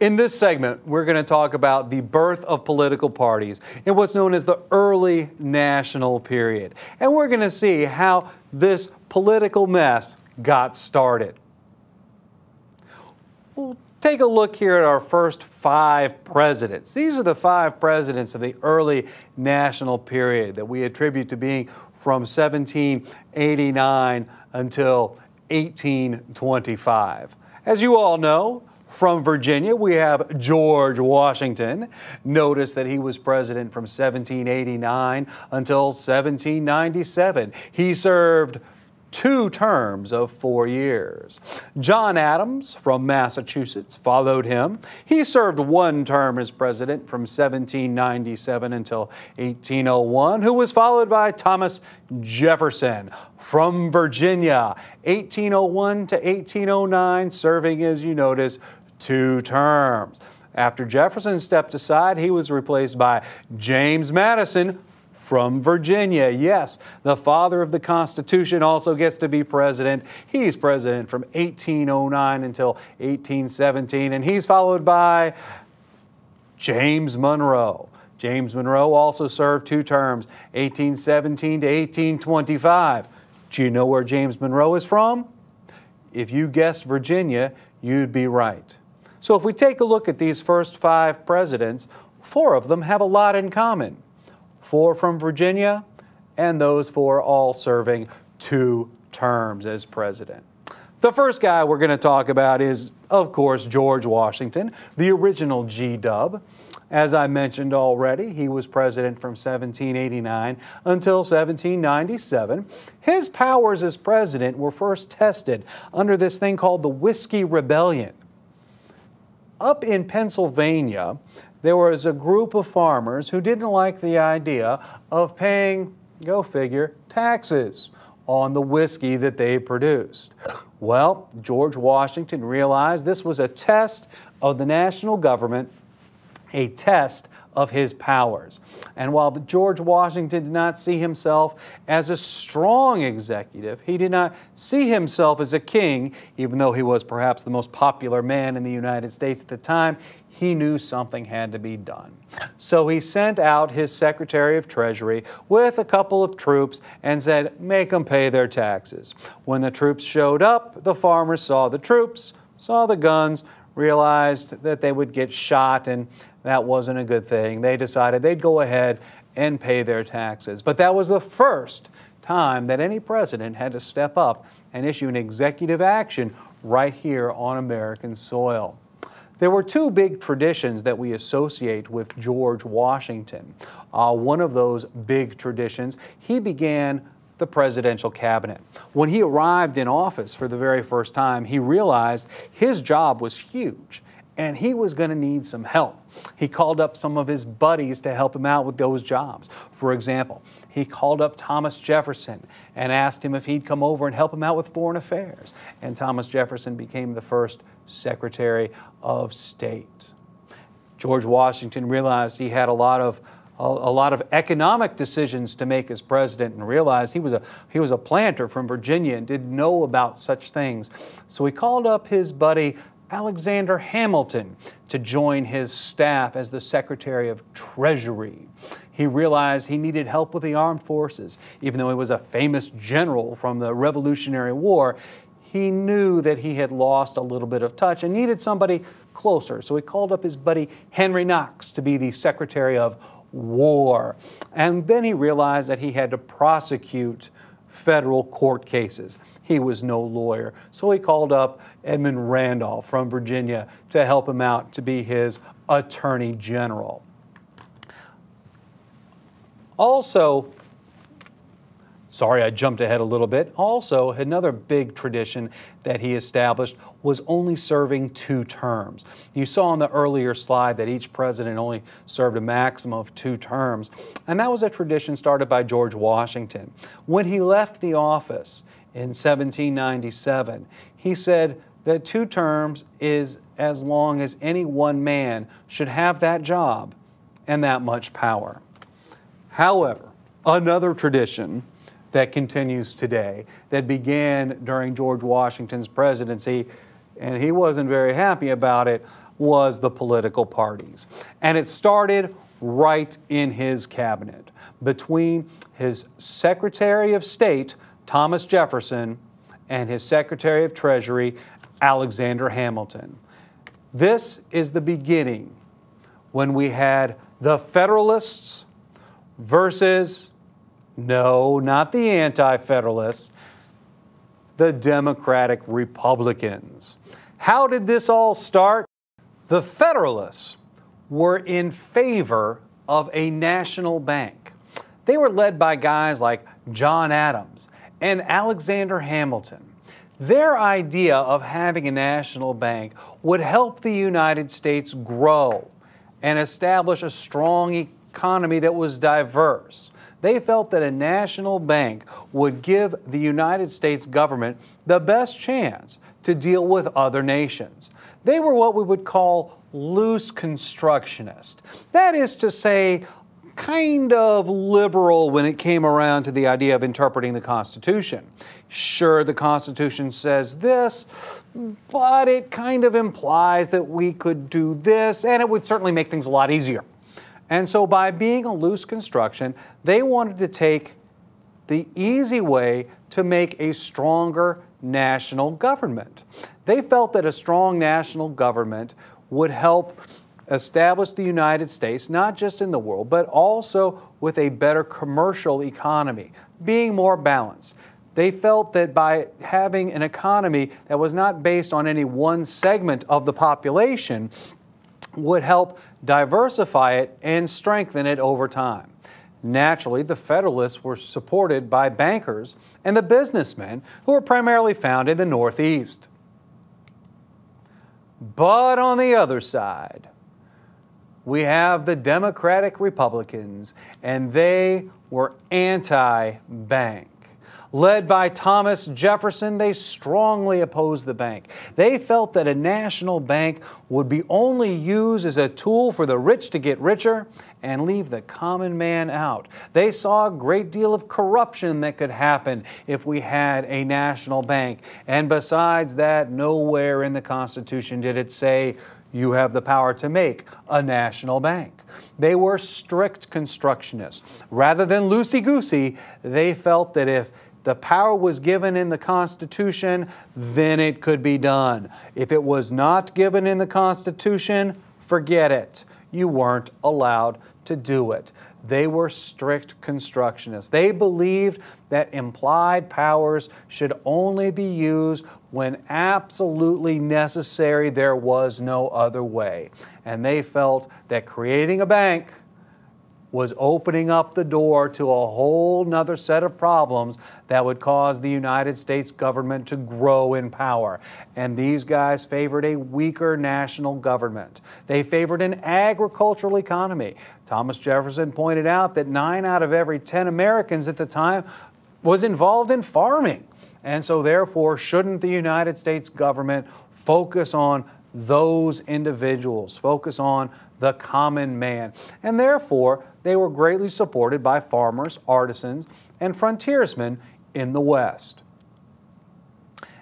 In this segment, we're going to talk about the birth of political parties in what's known as the early national period. And we're going to see how this political mess got started. We'll take a look here at our first 5 presidents. These are the 5 presidents of the early national period that we attribute to being from 1789 until 1825. As you all know, from Virginia, we have George Washington. Notice that he was president from 1789 until 1797. He served 2 terms of 4 years. John Adams from Massachusetts followed him. He served 1 term as president from 1797 until 1801, who was followed by Thomas Jefferson from Virginia, 1801 to 1809, serving, as you notice, 2 terms. After Jefferson stepped aside, he was replaced by James Madison from Virginia. Yes, the father of the Constitution also gets to be president. He's president from 1809 until 1817, and he's followed by James Monroe. James Monroe also served 2 terms, 1817 to 1825. Do you know where James Monroe is from? If you guessed Virginia, you'd be right. So if we take a look at these first 5 presidents, 4 of them have a lot in common. 4 from Virginia, and those 4 all serving 2 terms as president. The first guy we're going to talk about is, of course, George Washington, the original G-Dub. As I mentioned already, he was president from 1789 until 1797. His powers as president were first tested under this thing called the Whiskey Rebellion. Up in Pennsylvania, there was a group of farmers who didn't like the idea of paying, go figure, taxes on the whiskey that they produced. Well, George Washington realized this was a test of the national government, a test of his powers. And while George Washington did not see himself as a strong executive, he did not see himself as a king, even though he was perhaps the most popular man in the United States at the time, he knew something had to be done. So he sent out his Secretary of Treasury with a couple of troops and said, make them pay their taxes. When the troops showed up, the farmers saw the troops, saw the guns, realized that they would get shot, and that wasn't a good thing. They decided they'd go ahead and pay their taxes. But that was the first time that any president had to step up and issue an executive action right here on American soil. There were 2 big traditions that we associate with George Washington. One of those big traditions, he began the presidential cabinet. When he arrived in office for the very first time, he realized his job was huge and he was going to need some help. He called up some of his buddies to help him out with those jobs. For example, he called up Thomas Jefferson and asked him if he'd come over and help him out with foreign affairs. And Thomas Jefferson became the first Secretary of State. George Washington realized he had a lot of economic decisions to make as president, and realized he was a planter from Virginia and didn't know about such things. So he called up his buddy Alexander Hamilton to join his staff as the Secretary of Treasury. He realized he needed help with the armed forces. Even though he was a famous general from the Revolutionary War, he knew that he had lost a little bit of touch and needed somebody closer. So he called up his buddy Henry Knox to be the Secretary of War. And then he realized that he had to prosecute federal court cases. He was no lawyer, so he called up Edmund Randolph from Virginia to help him out to be his Attorney General. Also, sorry, I jumped ahead a little bit. Also, another big tradition that he established was only serving 2 terms. You saw on the earlier slide that each president only served a maximum of 2 terms, and that was a tradition started by George Washington. When he left the office in 1797, he said that 2 terms is as long as any one man should have that job and that much power. However, another tradition that continues today, that began during George Washington's presidency, and he wasn't very happy about it, was the political parties. And it started right in his cabinet, between his Secretary of State, Thomas Jefferson, and his Secretary of Treasury, Alexander Hamilton. This is the beginning when we had the Federalists versus, no, not the Anti-Federalists, the Democratic Republicans. How did this all start? The Federalists were in favor of a national bank. They were led by guys like John Adams and Alexander Hamilton. Their idea of having a national bank would help the United States grow and establish a strong economy that was diverse. They felt that a national bank would give the United States government the best chance to deal with other nations. They were what we would call loose constructionist. That is to say, kind of liberal when it came around to the idea of interpreting the Constitution. Sure, the Constitution says this, but it kind of implies that we could do this, and it would certainly make things a lot easier. And so by being a loose construction, they wanted to take the easy way to make a stronger national government. They felt that a strong national government would help establish the United States, not just in the world, but also with a better commercial economy, being more balanced. They felt that by having an economy that was not based on any one segment of the population would help diversify it and strengthen it over time. Naturally, the Federalists were supported by bankers and the businessmen who were primarily found in the Northeast. But on the other side, we have the Democratic Republicans, and they were anti-bank. Led by Thomas Jefferson, they strongly opposed the bank. They felt that a national bank would be only used as a tool for the rich to get richer and leave the common man out. They saw a great deal of corruption that could happen if we had a national bank. And besides that, nowhere in the Constitution did it say you have the power to make a national bank. They were strict constructionists. Rather than loosey-goosey, they felt that if the power was given in the Constitution, then it could be done. If it was not given in the Constitution, forget it. You weren't allowed to do it. They were strict constructionists. They believed that implied powers should only be used when absolutely necessary. There was no other way. And they felt that creating a bank was opening up the door to a whole nother set of problems that would cause the United States government to grow in power. And these guys favored a weaker national government. They favored an agricultural economy. Thomas Jefferson pointed out that 9 out of every 10 Americans at the time was involved in farming. And so therefore, shouldn't the United States government focus on those individuals, focus on the common man? And therefore, they were greatly supported by farmers, artisans, and frontiersmen in the West.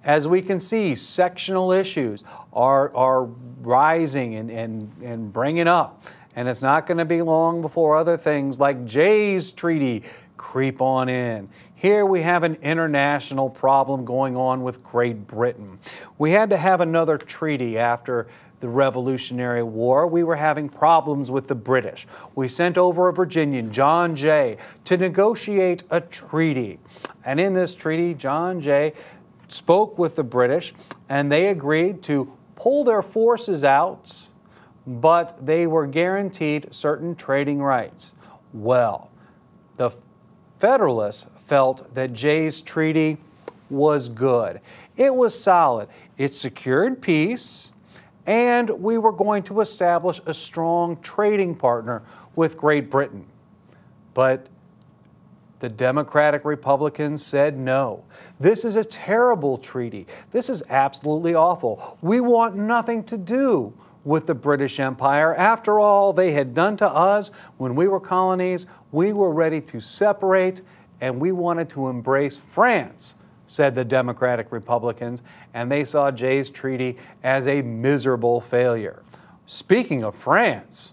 As we can see, sectional issues are rising and bringing up. And it's not going to be long before other things like Jay's Treaty creep on in. Here we have an international problem going on with Great Britain. We had to have another treaty after the Revolutionary War. We were having problems with the British. We sent over a Virginian, John Jay, to negotiate a treaty. And in this treaty, John Jay spoke with the British, and they agreed to pull their forces out, but they were guaranteed certain trading rights. Well, the Federalists felt that Jay's treaty was good. It was solid. It secured peace, and we were going to establish a strong trading partner with Great Britain. But the Democratic Republicans said no. This is a terrible treaty. This is absolutely awful. We want nothing to do with the British Empire. After all they had done to us when we were colonies, we were ready to separate, and we wanted to embrace France, said the Democratic Republicans, and they saw Jay's treaty as a miserable failure. Speaking of France,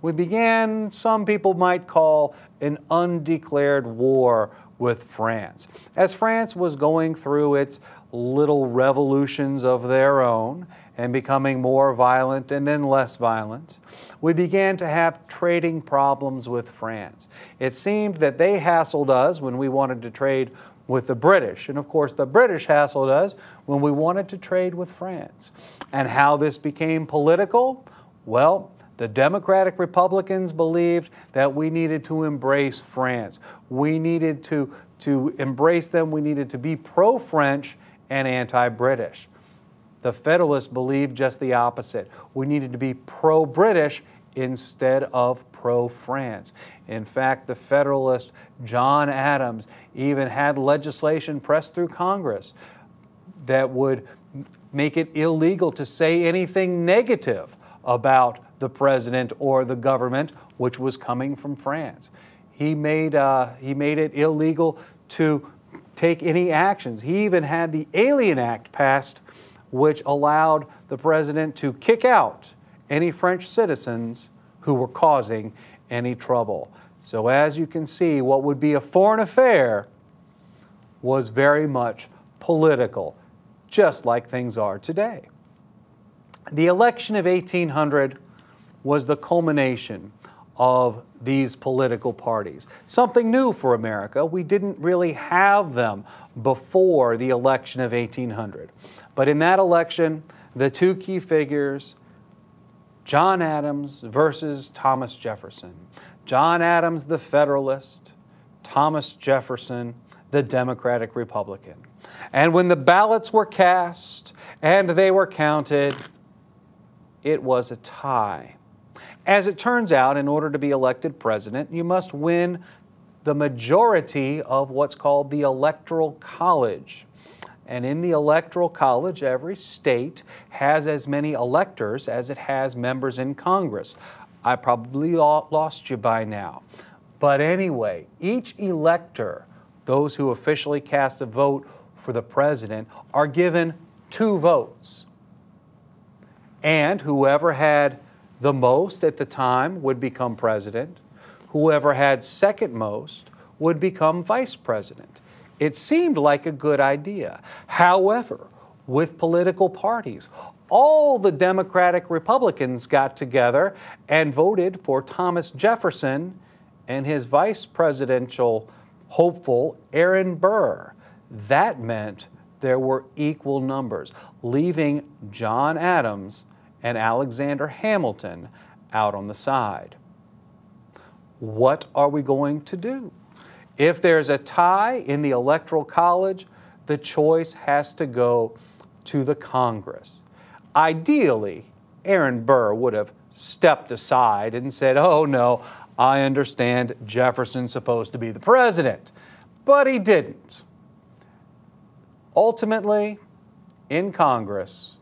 we began, some people might call, an undeclared war with France. As France was going through its little revolutions of their own and becoming more violent and then less violent, we began to have trading problems with France. It seemed that they hassled us when we wanted to trade with the British. And of course, the British hassled us when we wanted to trade with France. And how this became political? Well, the Democratic Republicans believed that we needed to embrace France. We needed to embrace them. We needed to be pro-French and anti-British. The Federalists believed just the opposite. We needed to be pro-British instead of pro-France. In fact, the Federalist John Adams even had legislation pressed through Congress that would make it illegal to say anything negative about the president or the government which was coming from France. He made it illegal to take any actions. He even had the Alien Act passed, which allowed the president to kick out any French citizens who were causing any trouble. So as you can see, what would be a foreign affair was very much political, just like things are today. The election of 1800 was the culmination of these political parties. Something new for America. We didn't really have them before the election of 1800. But in that election, the two key figures, John Adams versus Thomas Jefferson. John Adams, the Federalist, Thomas Jefferson, the Democratic Republican. And when the ballots were cast and they were counted, it was a tie. As it turns out, in order to be elected president, you must win the majority of what's called the Electoral College. And in the Electoral College, every state has as many electors as it has members in Congress. I probably lost you by now. But anyway, each elector, those who officially cast a vote for the president, are given 2 votes. And whoever had the most at the time would become president. Whoever had second most would become vice president. It seemed like a good idea. However, with political parties, all the Democratic Republicans got together and voted for Thomas Jefferson and his vice presidential hopeful, Aaron Burr. That meant there were equal numbers, leaving John Adams and Alexander Hamilton out on the side. What are we going to do? If there's a tie in the Electoral College, the choice has to go to the Congress. Ideally, Aaron Burr would have stepped aside and said, "Oh no, I understand Jefferson's supposed to be the president." But he didn't. Ultimately, in Congress,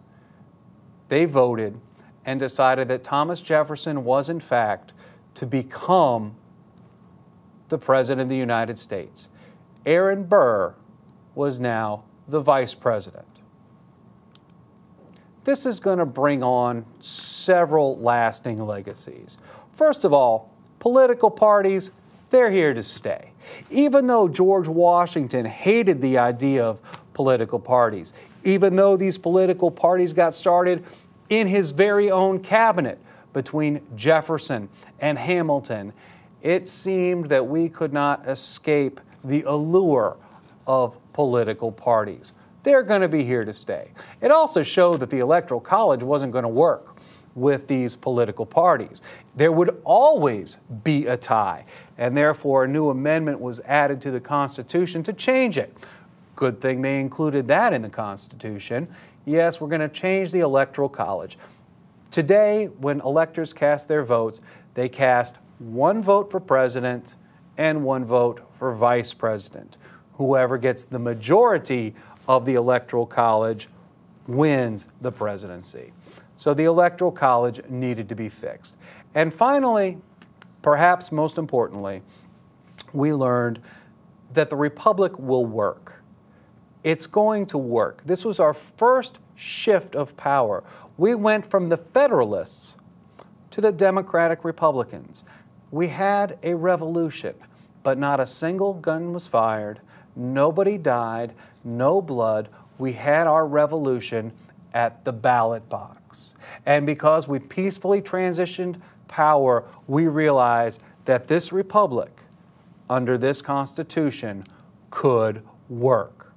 they voted and decided that Thomas Jefferson was, in fact, to become the President of the United States. Aaron Burr was now the Vice President. This is going to bring on several lasting legacies. First of all, political parties, they're here to stay. Even though George Washington hated the idea of political parties, even though these political parties got started in his very own cabinet between Jefferson and Hamilton, it seemed that we could not escape the allure of political parties. They're going to be here to stay. It also showed that the Electoral College wasn't going to work with these political parties. There would always be a tie, and therefore a new amendment was added to the Constitution to change it. Good thing they included that in the Constitution. Yes, we're going to change the Electoral College. Today, when electors cast their votes, they cast 1 vote for president and 1 vote for vice president. Whoever gets the majority of the Electoral College wins the presidency. So the Electoral College needed to be fixed. And finally, perhaps most importantly, we learned that the Republic will work. it's going to work. This was our first shift of power. We went from the Federalists to the Democratic Republicans. We had a revolution, but not a single gun was fired. Nobody died, no blood. We had our revolution at the ballot box. And because we peacefully transitioned power, we realized that this republic, under this Constitution, could work.